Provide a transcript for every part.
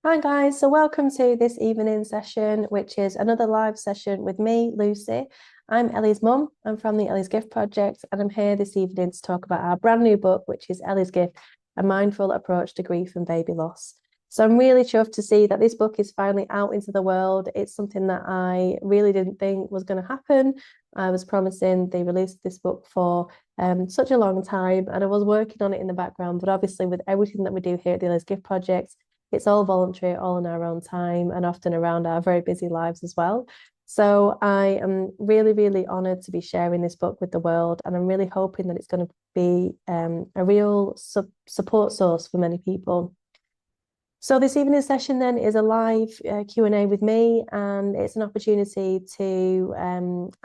Hi guys, so welcome to this evening session, which is another live session with me, Lucy. I'm Ellie's mum. I'm from the Ellie's Gift Project, and I'm here this evening to talk about our brand new book, which is Ellie's Gift, A Mindful Approach to Grief and Baby Loss. So I'm really chuffed to see that this book is finally out into the world. It's something that I really didn't think was going to happen. I was promising the release of this book for such a long time, and I was working on it in the background. But obviously, with everything that we do here at the Ellie's Gift Project, it's all voluntary, all in our own time, and often around our very busy lives as well. So I am really, really honoured to be sharing this book with the world, and I'm really hoping that it's going to be a real support source for many people. So this evening session then is a live Q&A with me, and it's an opportunity to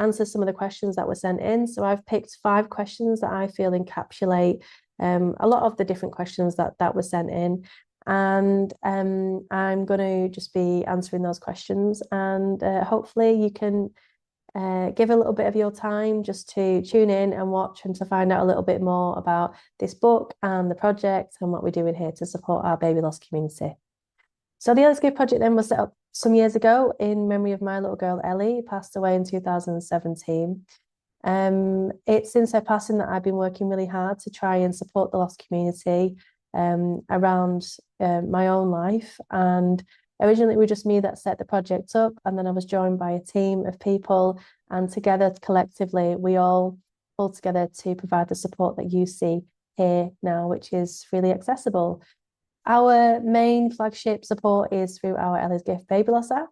answer some of the questions that were sent in. So I've picked 5 questions that I feel encapsulate a lot of the different questions that were sent in. And I'm going to just be answering those questions, and hopefully you can give a little bit of your time just to tune in and watch and to find out a little bit more about this book and the project and what we're doing here to support our baby loss community. So the Ellie's Gift Project then was set up some years ago in memory of my little girl Ellie, who passed away in 2017. It's since her passing that I've been working really hard to try and support the lost community around my own life. And originally, it was just me that set the project up, and then I was joined by a team of people, and together, collectively, we all pulled together to provide the support that you see here now, which is really accessible. Our main flagship support is through our Ellie's Gift Baby Loss app,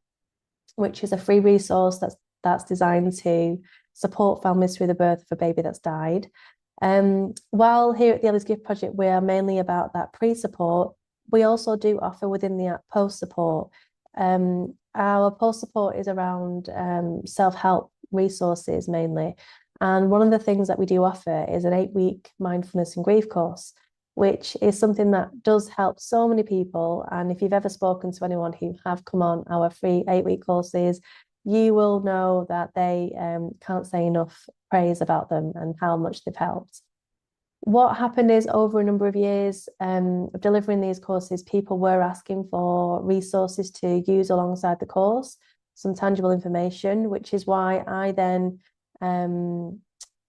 which is a free resource that's designed to support families through the birth of a baby that's died. While here at the Ellie's Gift Project, we are mainly about that pre-support, we also do offer within the app post-support. Our post-support is around self-help resources mainly. And one of the things that we do offer is an 8-week mindfulness and grief course, which is something that does help so many people. And if you've ever spoken to anyone who have come on our free 8-week courses, you will know that they can't say enough praise about them and how much they've helped. What happened is, over a number of years of delivering these courses, people were asking for resources to use alongside the course, some tangible information, which is why I then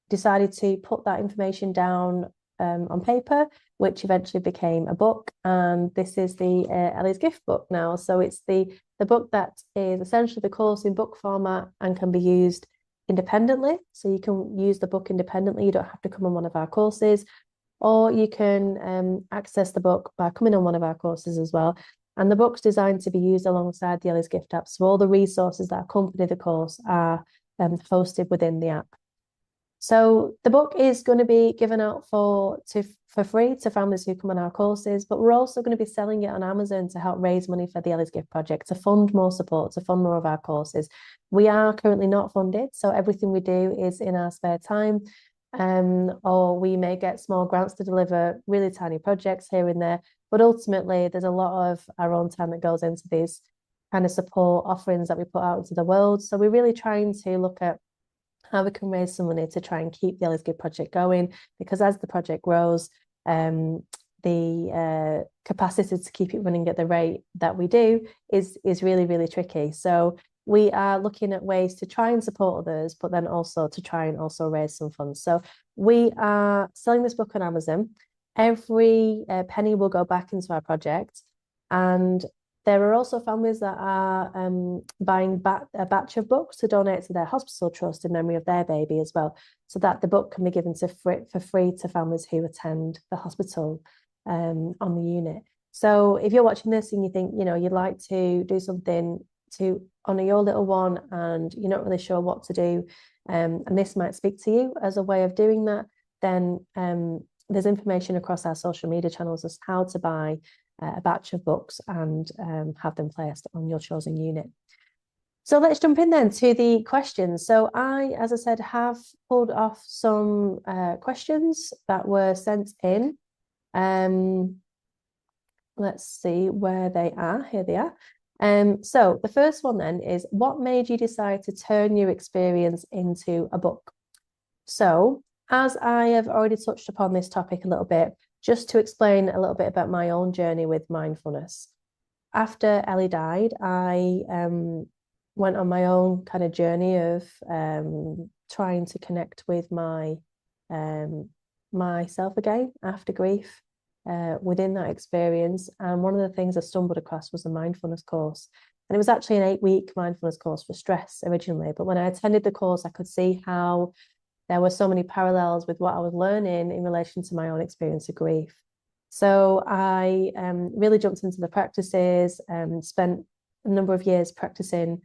decided to put that information down on paper, which eventually became a book. And this is the Ellie's Gift book now. So it's the book that is essentially the course in book format and can be used independently. So you can use the book independently. You don't have to come on one of our courses, or you can access the book by coming on one of our courses as well. And the book's designed to be used alongside the Ellie's Gift app. So all the resources that accompany the course are hosted within the app. So the book is going to be given out for free to families who come on our courses, but we're also going to be selling it on Amazon to help raise money for the Ellie's Gift Project, to fund more support, to fund more of our courses. We are currently not funded, so everything we do is in our spare time, or we may get small grants to deliver really tiny projects here and there. But ultimately, there's a lot of our own time that goes into these kind of support offerings that we put out into the world. So we're really trying to look at how we can raise some money to try and keep the Ellie's Gift Project going, because as the project grows, the capacity to keep it running at the rate that we do is really, really tricky. So we are looking at ways to try and support others, but then also to try and also raise some funds. So we are selling this book on Amazon. Every penny will go back into our project, and there are also families that are buying a batch of books to donate to their hospital trust in memory of their baby as well, so that the book can be given for free to families who attend the hospital on the unit. So if you're watching this and you think, you'd like to do something to honour your little one and you're not really sure what to do, and this might speak to you as a way of doing that, then there's information across our social media channels as how to buy a batch of books and have them placed on your chosen unit. So let's jump in then to the questions. So I, as I said, have pulled off some questions that were sent in. Let's see where they are. Here they are. So the first one then is, what made you decide to turn your experience into a book? So as I have already touched upon this topic a little bit, just to explain a little bit about my own journey with mindfulness. after Ellie died, I went on my own kind of journey of trying to connect with um, myself again after grief within that experience. And one of the things I stumbled across was a mindfulness course. And it was actually an 8-week mindfulness course for stress originally. But when I attended the course, I could see how there were so many parallels with what I was learning in relation to my own experience of grief. So I really jumped into the practices and spent a number of years practicing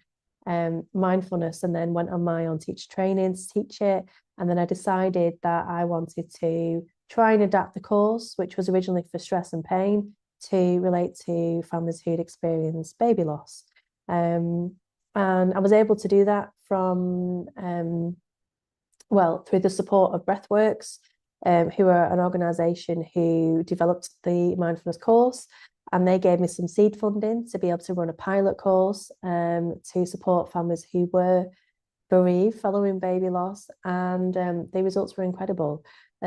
mindfulness, and then went on my own teacher training to teach it. And then I decided that I wanted to try and adapt the course, which was originally for stress and pain, to relate to families who'd experienced baby loss. And I was able to do that from through the support of Breathworks, who are an organisation who developed the mindfulness course, and they gave me some seed funding to be able to run a pilot course to support families who were bereaved following baby loss, and the results were incredible.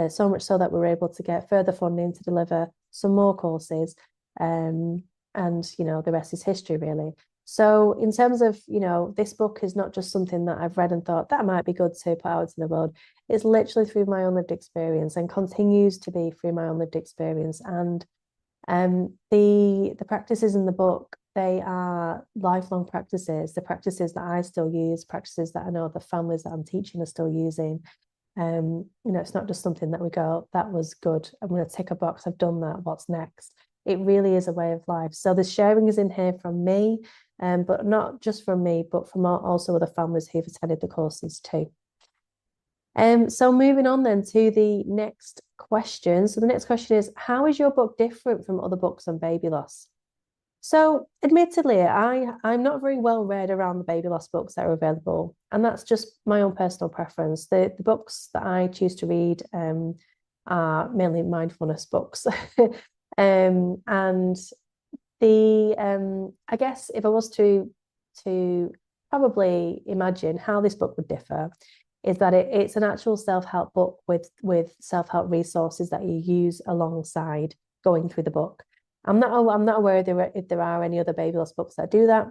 So much so that we were able to get further funding to deliver some more courses, and the rest is history, really. So in terms of, this book is not just something that I've read and thought that might be good to put out in the world. It's literally through my own lived experience and continues to be through my own lived experience. And the practices in the book, they are lifelong practices, the practices that I still use, practices that I know the families that I'm teaching are still using. It's not just something that we go, that was good, I'm going to tick a box, I've done that, what's next? It really is a way of life. So the sharing is in here from me, but not just from me, but from also other families who've attended the courses too. So moving on then to the next question. So the next question is, how is your book different from other books on baby loss? So admittedly, I'm not very well read around the baby loss books that are available, and that's just my own personal preference. The books that I choose to read are mainly mindfulness books. And I guess if I was to probably imagine how this book would differ, is that it's an actual self-help book with self-help resources that you use alongside going through the book. I'm not aware if there are any other baby loss books that do that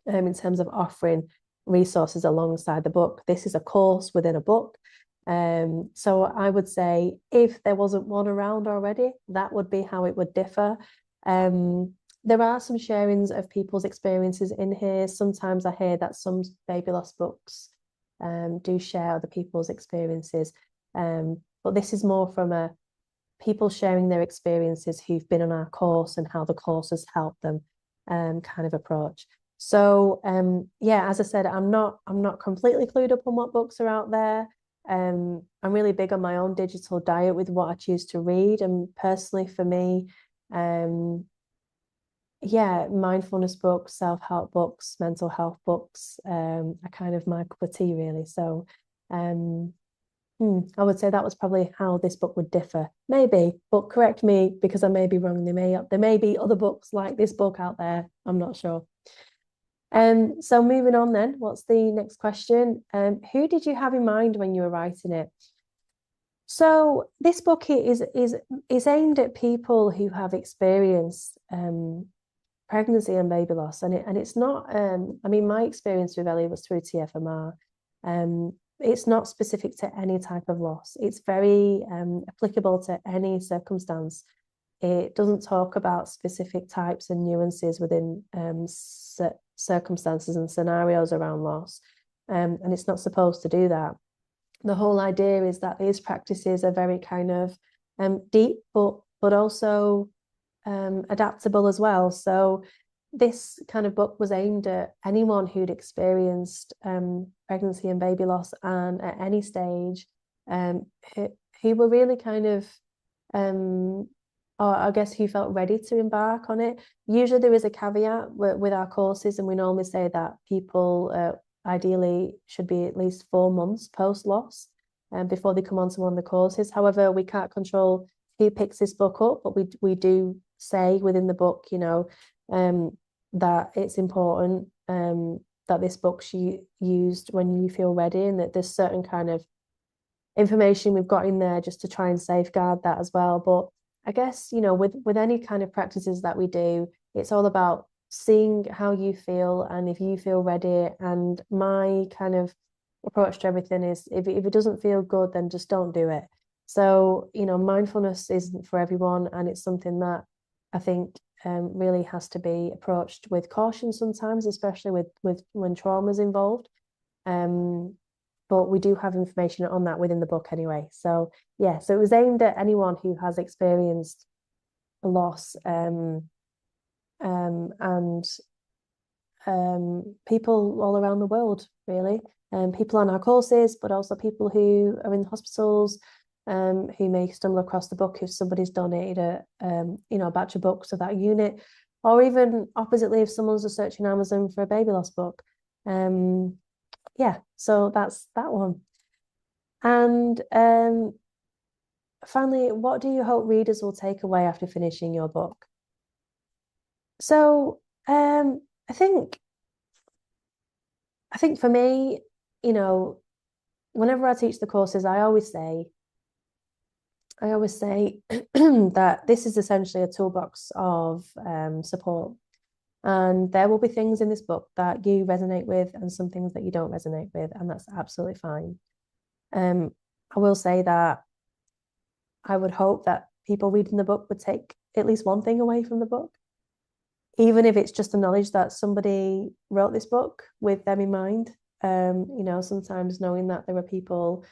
in terms of offering resources alongside the book. This is a course within a book. So I would say if there wasn't one around already, that would be how it would differ. There are some sharings of people's experiences in here. Sometimes I hear that some baby loss books do share other people's experiences. But this is more from a people sharing their experiences who've been on our course and how the course has helped them kind of approach. So as I said, I'm not completely clued up on what books are out there. I'm really big on my own digital diet with what I choose to read. And personally for me, mindfulness books, self-help books, mental health books are kind of my cup of tea, really. So I would say that was probably how this book would differ. Maybe, but correct me because I may be wrong. There may be other books like this book out there. I'm not sure. So moving on then, what's the next question? Who did you have in mind when you were writing it? So this book is aimed at people who have experienced pregnancy and baby loss, and it's not. My experience with Ellie was through TFMR. It's not specific to any type of loss. It's very applicable to any circumstance. It doesn't talk about specific types and nuances within circumstances and scenarios around loss, and it's not supposed to do that. The whole idea is that these practices are very kind of deep, but also adaptable as well. So this kind of book was aimed at anyone who'd experienced pregnancy and baby loss, and at any stage, who were really kind of, or I guess who felt ready to embark on it. Usually there is a caveat with our courses, and we normally say that people ideally should be at least 4 months post-loss before they come onto one of the courses. However, we can't control who picks this book up, but we do say within the book, that it's important that this book's used when you feel ready, and that there's certain kind of information we've got in there just to try and safeguard that as well. But I guess, with any kind of practices that we do, it's all about seeing how you feel and if you feel ready. And my kind of approach to everything is if it doesn't feel good, then just don't do it. So, mindfulness isn't for everyone, and it's something that I think really has to be approached with caution sometimes, especially with when trauma's involved. Um, but we do have information on that within the book anyway. So yeah, so it was aimed at anyone who has experienced loss, and people all around the world, really. People on our courses, but also people who are in hospitals, who may stumble across the book if somebody's donated a batch of books of that unit, or even oppositely, if someone's just searching Amazon for a baby loss book. Yeah, so that's that one. And finally, what do you hope readers will take away after finishing your book? So, I think for me, you know, whenever I teach the courses, I always say that this is essentially a toolbox of support. And there will be things in this book that you resonate with and some things that you don't resonate with, and that's absolutely fine. I will say that I would hope that people reading the book would take at least one thing away from the book, even if it's just the knowledge that somebody wrote this book with them in mind. Sometimes knowing that there are people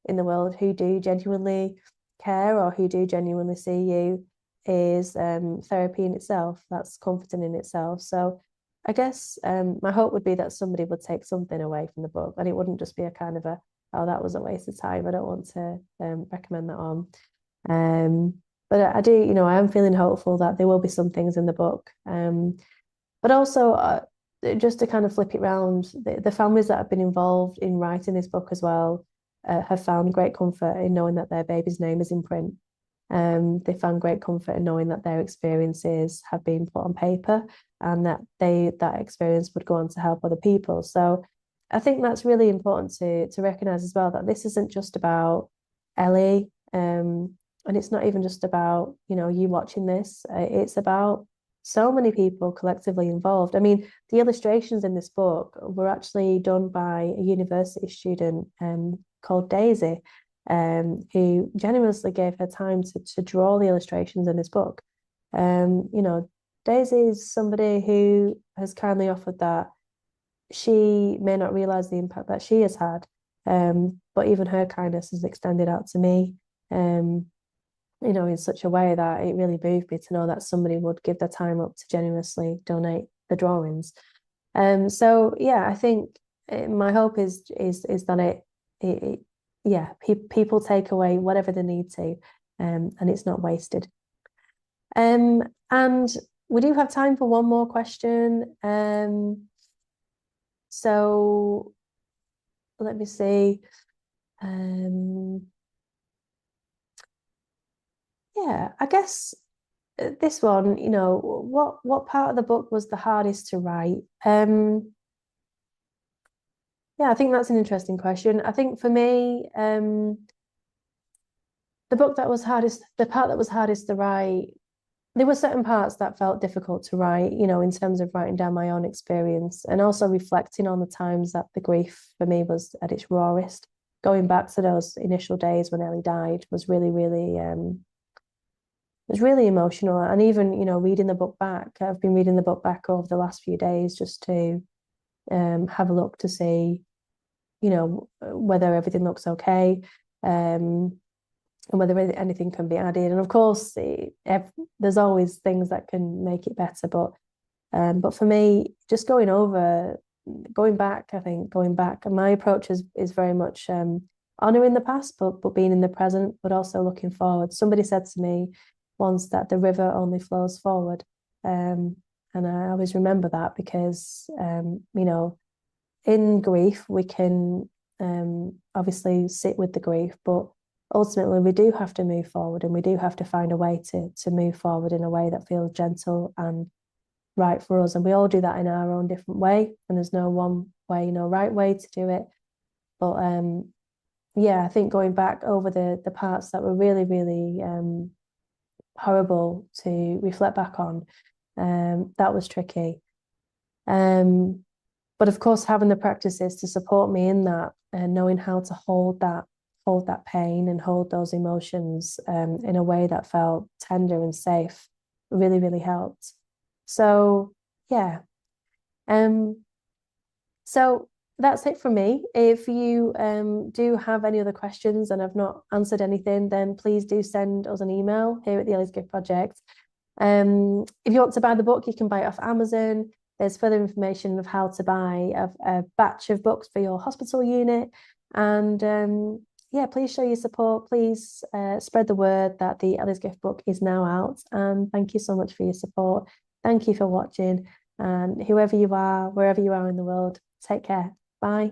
in the world who do genuinely care or who do genuinely see you is therapy in itself. That's comforting in itself. So I guess my hope would be that somebody would take something away from the book, and it wouldn't just be a kind of oh, that was a waste of time. I don't want to recommend that on. Um, but I do, I am feeling hopeful that there will be some things in the book. But also, just to kind of flip it around, the families that have been involved in writing this book as well have found great comfort in knowing that their baby's name is in print. They found great comfort in knowing that their experiences have been put on paper and that that experience would go on to help other people. So I think that's really important to recognize as well, that this isn't just about Ellie, and it's not even just about you watching this. It's about so many people collectively involved. I mean, the illustrations in this book were actually done by a university student called Daisy, who generously gave her time to draw the illustrations in this book. Daisy is somebody who has kindly offered that she may not realize the impact that she has had, but even her kindness is extended out to me. In such a way that it really moved me to know that somebody would give their time up to generously donate the drawings. So yeah, I think my hope is that yeah, people take away whatever they need to, and it's not wasted. And we do have time for one more question. So let me see. Yeah, I guess this one, what part of the book was the hardest to write? Yeah, I think that's an interesting question. I think for me, the part that was hardest to write, there were certain parts that felt difficult to write, in terms of writing down my own experience and also reflecting on the times that the grief for me was at its rawest. Going back to those initial days when Ellie died was really, really it was really emotional. And even, reading the book back, I've been reading the book back over the last few days just to have a look to see, whether everything looks okay, and whether anything can be added. And of course, there's always things that can make it better. But for me, just going back, I think going back, and my approach is very much honoring the past, but being in the present, but also looking forward. Somebody said to me once that the river only flows forward. And I always remember that because, in grief, we can obviously sit with the grief, but ultimately we do have to move forward, and we do have to find a way to move forward in a way that feels gentle and right for us. And we all do that in our own different way, and there's no one way, no right way to do it. But yeah, I think going back over the parts that were really, really horrible to reflect back on, that was tricky. But of course, having the practices to support me in that and knowing how to hold that pain and hold those emotions in a way that felt tender and safe really, really helped. So yeah. Um, so that's it from me. If you do have any other questions and I've not answered anything, then please do send us an email here at the Ellie's Gift Project. If you want to buy the book, you can buy it off Amazon. There's further information of how to buy a batch of books for your hospital unit. And yeah, please show your support. Please spread the word that the Ellie's Gift book is now out. And thank you so much for your support. Thank you for watching. And whoever you are, wherever you are in the world, take care. Bye.